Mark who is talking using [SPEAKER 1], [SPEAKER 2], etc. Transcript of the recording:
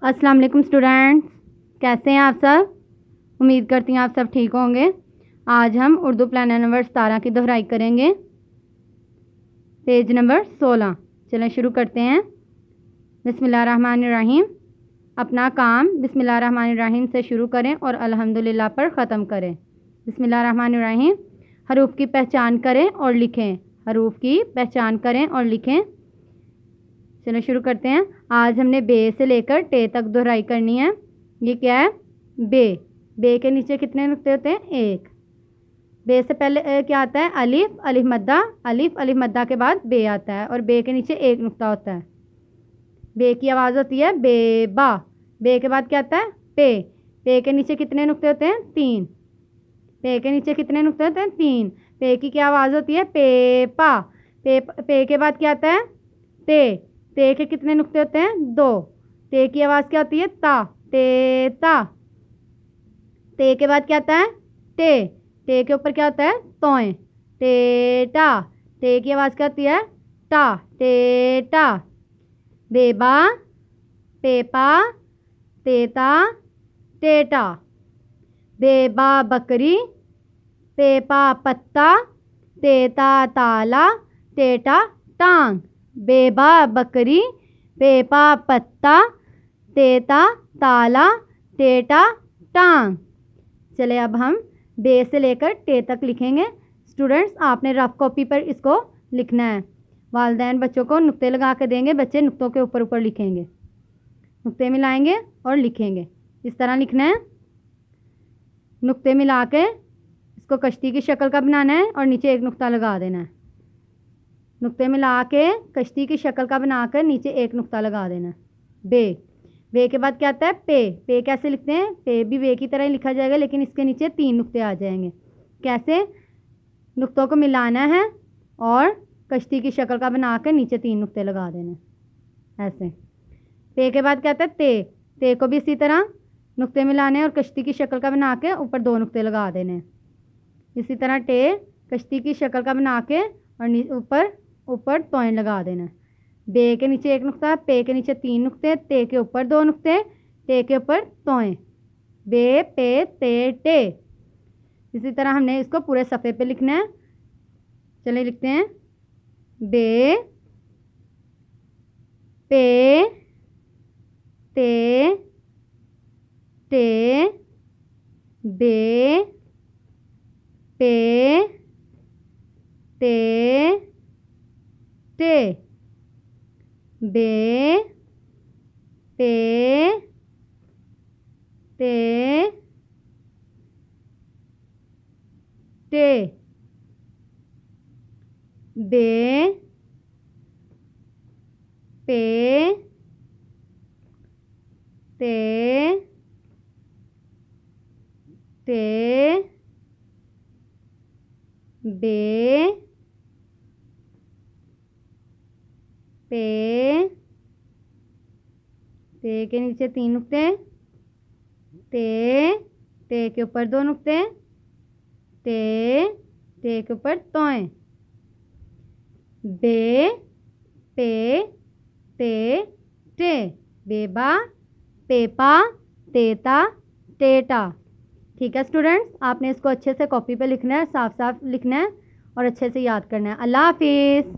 [SPEAKER 1] अस्सलाम वालेकुम स्टूडेंट्स, कैसे हैं आप सब। उम्मीद करती हूँ आप सब ठीक होंगे। आज हम उर्दू प्लानर नंबर 17 की दोहराई करेंगे, पेज नंबर 16। चलें शुरू करते हैं। बिस्मिल्लाहिर्रहमानिर्रहीम। अपना काम बिस्मिल्लाहिर्रहमानिर्रहीम से शुरू करें और अल्हम्दुलिल्लाह पर ख़त्म करें। बिस्मिल्लाहिर्रहमानिर्रहीम। हरूफ की पहचान करें और लिखें। हरूफ की पहचान करें और लिखें। चलो शुरू करते हैं। आज हमने बे से लेकर टे तक दोहराई करनी है। ये क्या है? बे। बे के नीचे कितने नुक्ते होते हैं? एक। बे से पहले क्या आता है? अलिफ, अलिफ मद्दा, अलिफ, अलिफ मद्दा के बाद बे आता है और बे के नीचे एक नुक्ता होता है। बे की आवाज़ होती है बे बा। बे के बाद क्या आता है? पे। पे के नीचे कितने नुक्ते होते हैं? तीन। पे के नीचे कितने नुक्ते होते हैं? तीन। पे की क्या आवाज़ होती है? पे पा। पे के बाद क्या आता है? ते। ते के कितने नुक्ते होते हैं? दो। ते की आवाज़ क्या होती है? ता। ते ता। ते के बाद क्या आता है? टे। टे के ऊपर क्या होता है? तोए। टे टा। टे की आवाज़ क्या होती है? टा। टे टा। बेबा, पेपा, तेता, टेटा। बेबा बकरी, पेपा पत्ता, तेता ताला, टेटा टांग। बेबा बकरी, पेपा पत्ता, तेता ताला, टेटा टांग। चले अब हम बे से लेकर टे तक लिखेंगे। स्टूडेंट्स, आपने रफ कॉपी पर इसको लिखना है। वालिदैन बच्चों को नुक्ते लगा के देंगे, बच्चे नुक्तों के ऊपर ऊपर लिखेंगे, नुक्ते मिलाएंगे और लिखेंगे। इस तरह लिखना है। नुक्ते मिला के इसको कश्ती की शक्ल का बनाना है और नीचे एक नुक्ता लगा देना है। नुक्ते मिला के कश्ती की शक्ल का बनाकर नीचे एक नुक्ता लगा देना है। बे। बे के बाद क्या आता है? पे। पे कैसे लिखते हैं? पे भी बे की तरह ही लिखा जाएगा, लेकिन इसके नीचे तीन नुक्ते आ जाएंगे। कैसे? नुक्तों को मिलाना है और कश्ती की शक्ल का बनाकर नीचे तीन नुक्ते लगा देना, ऐसे। पे के बाद क्या आता है? ते। ते को भी इसी तरह नुक्ते मिलाने और कश्ती की शक्ल का बना के ऊपर दो नुक्ते लगा देने। इसी तरह टे, कश्ती की शक्ल का बना के और ऊपर ऊपर तोयन लगा देना। बे के नीचे एक नुक्ता, पे के नीचे तीन नुक्ते, ते के ऊपर दो नुक्ते, टे के ऊपर तोयन। बे पे ते टे। इसी तरह हमने इसको पूरे सफ़े पे लिखना है। चलिए लिखते हैं। बे, पे, ते, टे, बे, पे, ते, टे। बे, पे, ते, टे। बे, पे, ते, ते, बे, पे, ते के नीचे तीन नुक्ते, ते, ते के ऊपर दो नुक्ते, ते, ते के ऊपर तोए। बे, पे, ते, टे। बेबा, पेपा, तेता, टेटा। ठीक है स्टूडेंट्स, आपने इसको अच्छे से कॉपी पे लिखना है, साफ साफ लिखना है और अच्छे से याद करना है। अल्लाह हाफिज़।